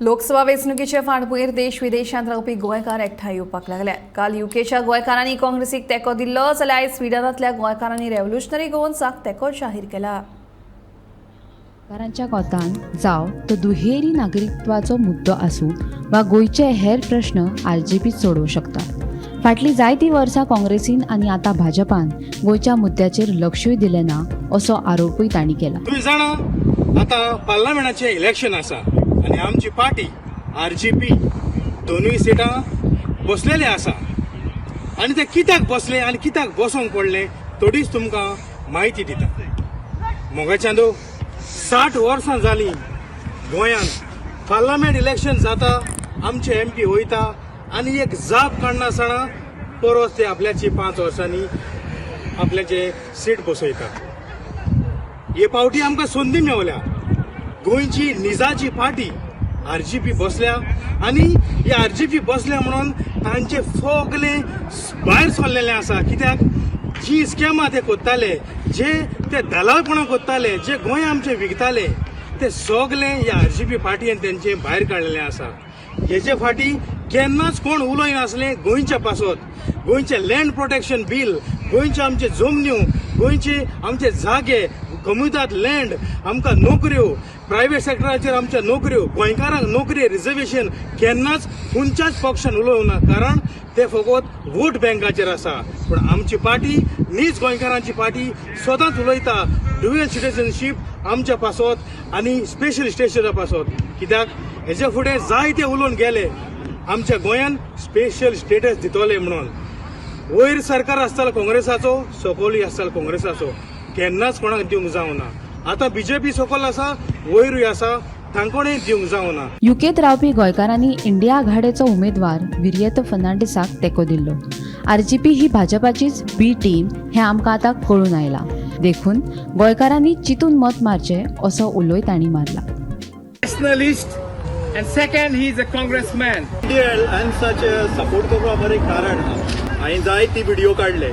लोकसभा वेंचणुकीचे फाटभुंयेर देश विदेशांत रावपी गोंयकार एकठांय येवपाक लागल्यात. काल युकेच्या गोंयकारांनी काँग्रेसीक तेंको दिल्लो जाल्यार आयज स्विडनांतल्या गोंयकारांनी रेव्होल्युशनरी गोवन्साक तेंको जाहीर केला. गोंयकारांच्या कोंतान जावं तो दुहेरी नागरिकत्वाचो मुद्दो आसूं वा गोंयचे हेर प्रश्न आरजेपी सोडवूंक शकता. फाटलीं जायतीं वर्सां काँग्रेसीन आनी आतां भाजपान गोंयच्या मुद्द्याचेर लक्षूय दिलें ना असो आरोपूय तांणी केला. तुम्ही जाणा आता पार्लमेंटाचे इलेक्शन आसा आणि आमची पार्टी आरजेपी दोनूय सिटां बसलेले आसा आणि ते कित्याक बसले आणि कित्याक बसोंक पडले थोडीच तुमकां म्हायती दिता. मोगाच्यान 60 वर्सां जालीं गोंयांत पार्लमेंट इलेक्शन जाता, आमचे एमपी वयता आणि एक जाप काडना आसतना परत ते आपल्याची 5 वर्सांनी आपल्याचे सीट बसयता. हे पावटी आमकां संदी मेवल्या. गोंयची निजाची पार्टी आरजेपी बसल्या आणि हे आरजेपी बसल्या म्हणून तांचे सगळे भायर सरलेले आसा. कित्याक जी स्कॅमां ते कोत्ताले, जे ते दलालपणां कोत्ताले, जे गोंय आमचे विकताले, ते सगळे ह्या आरजेपी पार्टीन तेंचे भायर काडलेले आसा. हेचे फाटी केन्नाच कोण उलय नासले. गोंयच्या पासत गोंयचे लँड प्रोटेक्शन बील, गोंयचे आमचे जमन्यो, गोंयचे आमचे जागे, कम्युनिटात लँड, आमकां नोकऱ्यो, प्रायव्हेट सेक्टराचेर आमच्या नोकऱ्यो, गोंयकारांक नोकरी रिजर्वेशन केन्नाच खंयच्याच पक्षान उलोवंक ना. कारण ते फकत वोट बँकाचेर आसा. पण आमची पार्टी नीज गोंयकारांची पार्टी सदांच उलयता ड्युअल सिटीजनशीप आमच्या पासत आनी स्पेशल स्टेटसा पासत. कित्याक हेचे फुडें जायते उलोवन गेले आमच्या गोंयान स्पेशल स्टेटस दितले म्हणून. वयर सरकार आसतालो काँग्रेसाचो, सकयलूय आसतालो काँग्रेसाचो, केन्नाच कोणाक दिवंक जावना. आता बीजेपी सकयल आसा, वयरूय आसा, तांकोणय दिवंक जावना. युकेत रावपी गोंयकारांनी इंडिया आघाडीचो उमेदवार विरियतो फर्नांडिसाक तेंको दिल्लो. आरजेपी ही भाजपाचीच बी टीम हें आमकां आतां कळून आयलां. देखून गोंयकारांनी चिंतून मत मारचें असो उलोय तांणी मारला. Nationalist, and second, he is a congressman. and such support करपा बरें कारण हांवें जायती व्हिडिओ काडले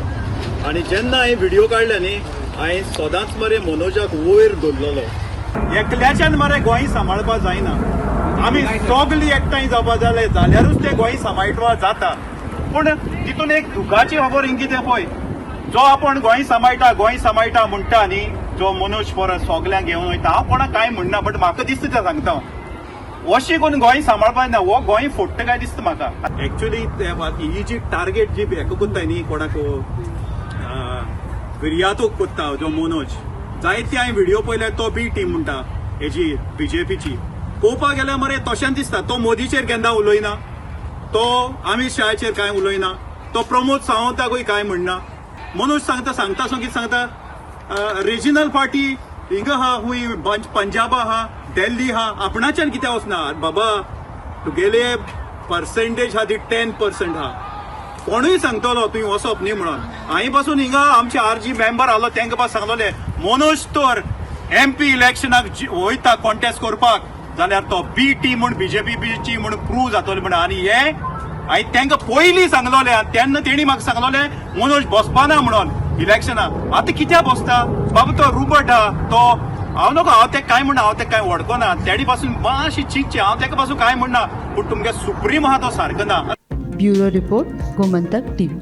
आनी जेन्ना हांवें व्हिडिओ काडले न्ही हांवें सदांच मरे मनोजाक वयर दवरलेलो. एकल्याच्यान मरे गोंय सांबाळपा जायना. आमी सगळीं एकठांय जावपा जाले जाल्यारूच ते गोंय सांबाळपा जाता. पूण तितून एक दुखाची खबर हिंग कितें पळय, जो आपण गोंय सांबाळटा म्हणटा न्ही, जो मनोज परत सगल्यांक घेवन वयता, हांव कोणाक कांय म्हणना, बट म्हाका दिसता तें सांगता अशें करून गोंय सांबाळपा ना, हो गोंय फोडटा काय दिसता म्हाका. एक्चुअली ही जी टार्गेट जी हेका कोत्ताय न्ही, कोणाक विरियातोक कोत्ता जो मनोज, जायते हांवें व्हिडिओ पळयले, तो बी टीम म्हणटा हेजी बीजेपीची. पळोवपाक गेल्यार मरे तशें दिसता तो मोदीचेर केन्ना उलयना, तो अमित शहाचेर कांय उलयना, तो प्रमोद सावंताकूय कांय म्हणना. मनोज सांगता सो कितें सांगता, रिजनल पार्टी हिंग आहा, खूंय पंजाब आहा, दिल्ली आहा, आपणाच्यान कित्याक वचना बाबा, तुगेले पर्सेंटेज आहा ती 10% आहा. कोणूय सांगतलो तुवें वचप न्ही म्हणून. हांवें पासून हिंगा आमचे आरजी मेंबर आहलो तांकां पासून सांगलोले, मनोज तर एमपी इलेक्शनाक वयता कॉन्टेस्ट करपाक जाल्यार तो बी टी म्हूण बीजेपीची म्हूण प्रूव जातलो म्हणून. आनी हे हांवें तांकां पयलीं सांगलोलें, तेन्ना तेणी म्हाका सांगलोलें मनोज बसपाना म्हणून इलेक्शना. आतां कित्याक बसता बाबा, तो रुबट आहा, तो हांव नका, हांव तेका कांय म्हणना, हांव तेका कांय वडकोना, तेणी पासून मातशी चिंतचें, हांव तेका पासून कांय म्हणना, पूण तुमगे सुप्रीम आहा तो सारको ना. Bureau report, Gomantak TV.